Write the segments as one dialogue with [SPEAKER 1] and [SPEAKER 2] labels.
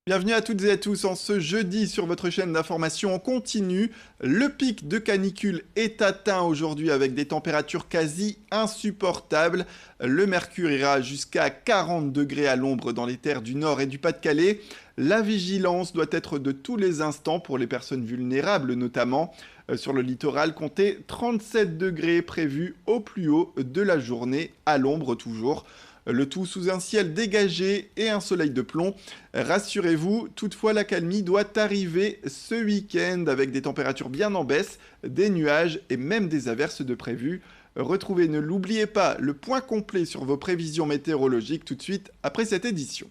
[SPEAKER 1] Bienvenue à toutes et à tous en ce jeudi sur votre chaîne d'information en continu. Le pic de canicule est atteint aujourd'hui avec des températures quasi insupportables. Le mercure ira jusqu'à 40 degrés à l'ombre dans les terres du Nord et du Pas-de-Calais. La vigilance doit être de tous les instants pour les personnes vulnérables notamment. Sur le littoral, comptez 37 degrés prévus au plus haut de la journée, à l'ombre toujours. Le tout sous un ciel dégagé et un soleil de plomb. Rassurez-vous, toutefois l'accalmie doit arriver ce week-end avec des températures bien en baisse, des nuages et même des averses de prévues. Retrouvez, ne l'oubliez pas, le point complet sur vos prévisions météorologiques tout de suite après cette édition.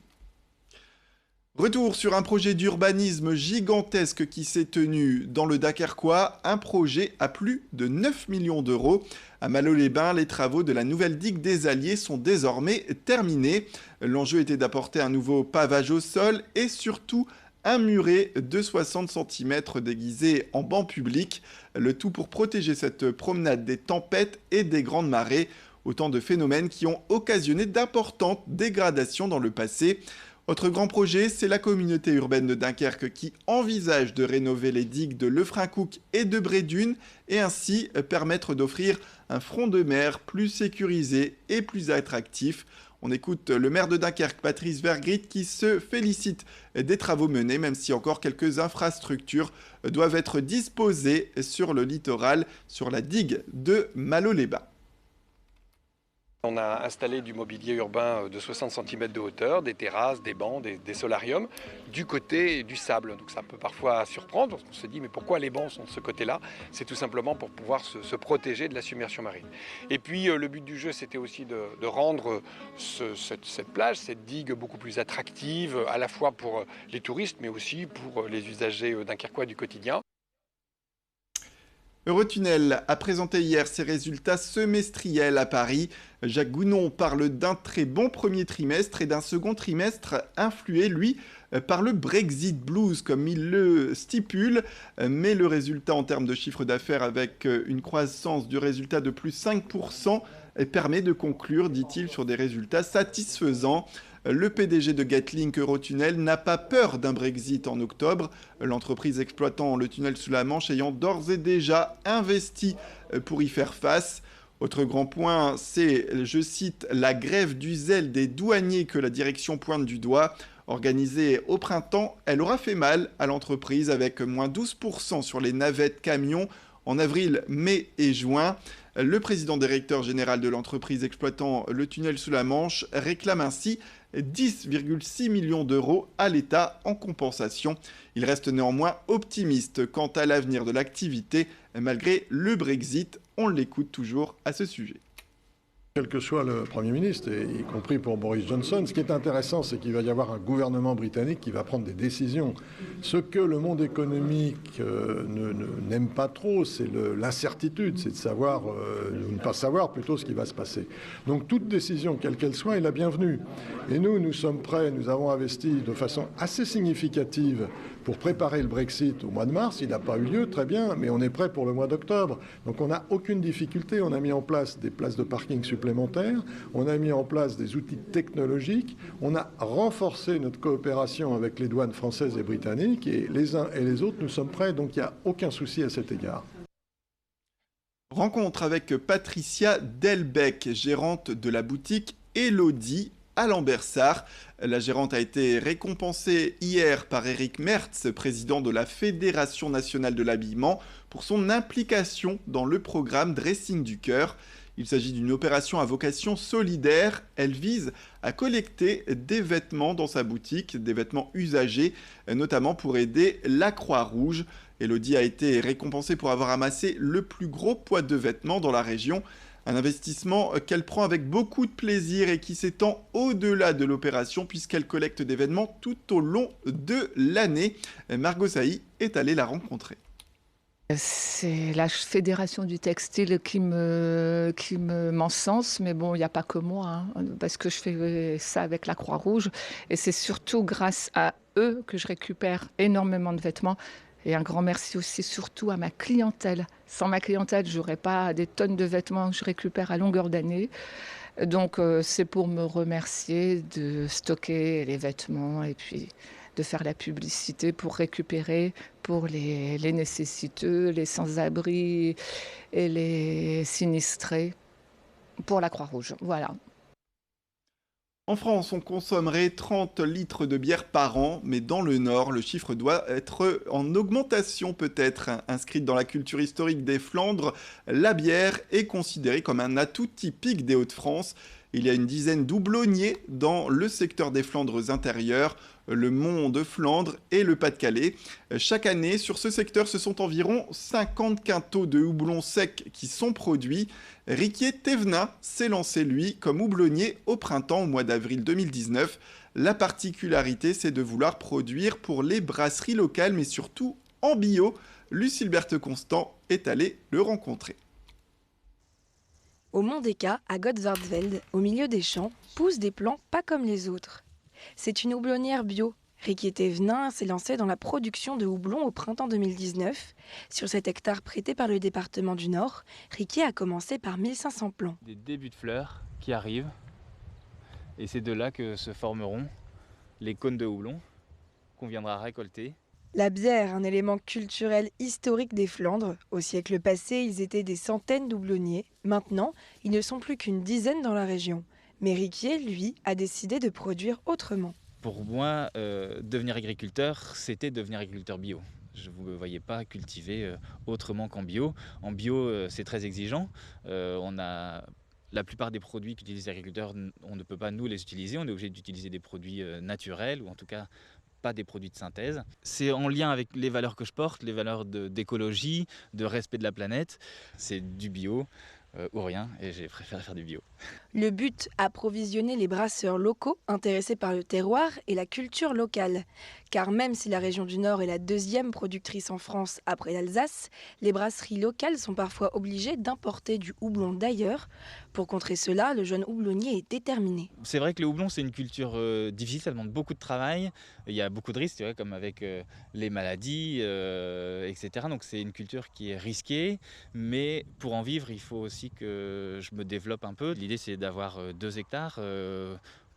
[SPEAKER 1] Retour sur un projet d'urbanisme gigantesque qui s'est tenu dans le Dunkerquois, un projet à plus de 9 millions d'euros. À Malo-les-Bains, les travaux de la nouvelle digue des Alliés sont désormais terminés. L'enjeu était d'apporter un nouveau pavage au sol et surtout un muret de 60 cm déguisé en banc public. Le tout pour protéger cette promenade des tempêtes et des grandes marées. Autant de phénomènes qui ont occasionné d'importantes dégradations dans le passé. Autre grand projet, c'est la communauté urbaine de Dunkerque qui envisage de rénover les digues de Lefrancouc et de Brédune et ainsi permettre d'offrir un front de mer plus sécurisé et plus attractif. On écoute le maire de Dunkerque, Patrice Vergrit, qui se félicite des travaux menés, même si encore quelques infrastructures doivent être disposées sur le littoral, sur la digue de Malo-les-Bains.
[SPEAKER 2] On a installé du mobilier urbain de 60 cm de hauteur, des terrasses, des bancs, des solariums, du côté du sable. Donc ça peut parfois surprendre, parce qu'on se dit mais pourquoi les bancs sont de ce côté-là? C'est tout simplement pour pouvoir se protéger de la submersion marine. Et puis le but du jeu, c'était aussi de rendre cette plage, cette digue beaucoup plus attractive, à la fois pour les touristes, mais aussi pour les usagers dunkerquois du quotidien.
[SPEAKER 1] Eurotunnel a présenté hier ses résultats semestriels à Paris. Jacques Gounon parle d'un très bon premier trimestre et d'un second trimestre influé, lui, par le Brexit blues, comme il le stipule. Mais le résultat en termes de chiffre d'affaires avec une croissance du résultat de plus 5% permet de conclure, dit-il, sur des résultats satisfaisants. Le PDG de Getlink Eurotunnel n'a pas peur d'un Brexit en octobre, l'entreprise exploitant le tunnel sous la Manche ayant d'ores et déjà investi pour y faire face. Autre grand point, c'est, je cite, la grève du zèle des douaniers que la direction pointe du doigt. Organisée au printemps, elle aura fait mal à l'entreprise avec moins 12% sur les navettes camions en avril, mai et juin. Le président directeur général de l'entreprise exploitant le tunnel sous la Manche réclame ainsi 10,6 millions d'euros à l'État en compensation. Il reste néanmoins optimiste quant à l'avenir de l'activité malgré le Brexit. On l'écoute toujours à ce sujet.
[SPEAKER 3] Quel que soit le Premier ministre, et y compris pour Boris Johnson, ce qui est intéressant, c'est qu'il va y avoir un gouvernement britannique qui va prendre des décisions. Ce que le monde économique n'aime pas trop, c'est l'incertitude, c'est de savoir, ou ne pas savoir plutôt ce qui va se passer. Donc toute décision, quelle qu'elle soit, est la bienvenue. Et nous sommes prêts, nous avons investi de façon assez significative pour préparer le Brexit au mois de mars. Il n'a pas eu lieu, très bien, mais on est prêt pour le mois d'octobre. Donc on n'a aucune difficulté. On a mis en place des places de parking supplémentaires, on a mis en place des outils technologiques, on a renforcé notre coopération avec les douanes françaises et britanniques, et les uns et les autres, nous sommes prêts, donc il n'y a aucun souci à cet égard.
[SPEAKER 1] Rencontre avec Patricia Delbecq, gérante de la boutique Elodie à Lambersart. La gérante a été récompensée hier par Éric Mertz, président de la Fédération nationale de l'habillement, pour son implication dans le programme Dressing du cœur. Il s'agit d'une opération à vocation solidaire. Elle vise à collecter des vêtements dans sa boutique, des vêtements usagés, notamment pour aider la Croix-Rouge. Elodie a été récompensée pour avoir amassé le plus gros poids de vêtements dans la région. Un investissement qu'elle prend avec beaucoup de plaisir et qui s'étend au-delà de l'opération puisqu'elle collecte des vêtements tout au long de l'année. Margot Sailly est allée la rencontrer.
[SPEAKER 4] C'est la Fédération du textile qui m'encense, mais bon, il n'y a pas que moi, hein, parce que je fais ça avec la Croix-Rouge. Et c'est surtout grâce à eux que je récupère énormément de vêtements. Et un grand merci aussi surtout à ma clientèle. Sans ma clientèle, je n'aurais pas des tonnes de vêtements que je récupère à longueur d'année. Donc c'est pour me remercier de stocker les vêtements et puis de faire la publicité pour récupérer pour les nécessiteux, les sans-abri et les sinistrés pour la Croix-Rouge. Voilà.
[SPEAKER 1] En France, on consommerait 30 litres de bière par an, mais dans le Nord, le chiffre doit être en augmentation peut-être. Inscrite dans la culture historique des Flandres, la bière est considérée comme un atout typique des Hauts-de-France. Il y a une dizaine d'houblonniers dans le secteur des Flandres intérieures, le Mont de Flandre et le Pas-de-Calais. Chaque année, sur ce secteur, ce sont environ 50 quintaux de houblon sec qui sont produits. Riquier Thévenin s'est lancé, lui, comme houblonnier au printemps, au mois d'avril 2019. La particularité, c'est de vouloir produire pour les brasseries locales, mais surtout en bio. Lucille Berthe-Constant est allée le rencontrer.
[SPEAKER 5] Au Mont d'Eka, à Gottswaldveld, au milieu des champs, poussent des plants pas comme les autres. C'est une houblonnière bio. Riquier Thévenin s'est lancé dans la production de houblon au printemps 2019. Sur cet hectare prêté par le département du Nord, Riquier a commencé par 1500 plants.
[SPEAKER 6] Des débuts de fleurs qui arrivent, et c'est de là que se formeront les cônes de houblon qu'on viendra récolter.
[SPEAKER 5] La bière, un élément culturel historique des Flandres. Au siècle passé, ils étaient des centaines d'houblonniers. Maintenant, ils ne sont plus qu'une dizaine dans la région. Mais Riquier, lui, a décidé de produire autrement.
[SPEAKER 6] Pour moi, devenir agriculteur, c'était devenir agriculteur bio. Je ne me voyais pas cultiver autrement qu'en bio. En bio, c'est très exigeant. La plupart des produits qu'utilisent les agriculteurs, on ne peut pas nous les utiliser. On est obligé d'utiliser des produits naturels, ou en tout cas pas des produits de synthèse. C'est en lien avec les valeurs que je porte, les valeurs d'écologie, de respect de la planète. C'est du bio ou rien, et j'ai préféré faire du bio.
[SPEAKER 5] Le but, approvisionner les brasseurs locaux intéressés par le terroir et la culture locale. Car même si la région du Nord est la deuxième productrice en France après l'Alsace, les brasseries locales sont parfois obligées d'importer du houblon d'ailleurs. Pour contrer cela, le jeune houblonnier est déterminé.
[SPEAKER 6] C'est vrai que le houblon, c'est une culture difficile, ça demande beaucoup de travail. Il y a beaucoup de risques, c'est vrai, comme avec les maladies, etc. Donc c'est une culture qui est risquée, mais pour en vivre, il faut aussi que je me développe un peu. L'idée, c'est d'avoir 2 hectares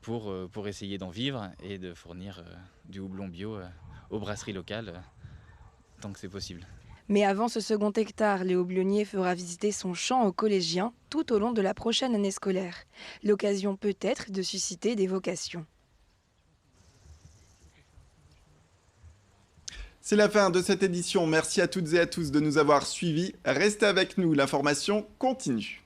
[SPEAKER 6] pour essayer d'en vivre et de fournir du houblon bio aux brasseries locales tant que c'est possible.
[SPEAKER 5] Mais avant ce second hectare, Léo Blionnier fera visiter son champ aux collégiens tout au long de la prochaine année scolaire. L'occasion peut-être de susciter des vocations.
[SPEAKER 1] C'est la fin de cette édition. Merci à toutes et à tous de nous avoir suivis. Restez avec nous, l'information continue.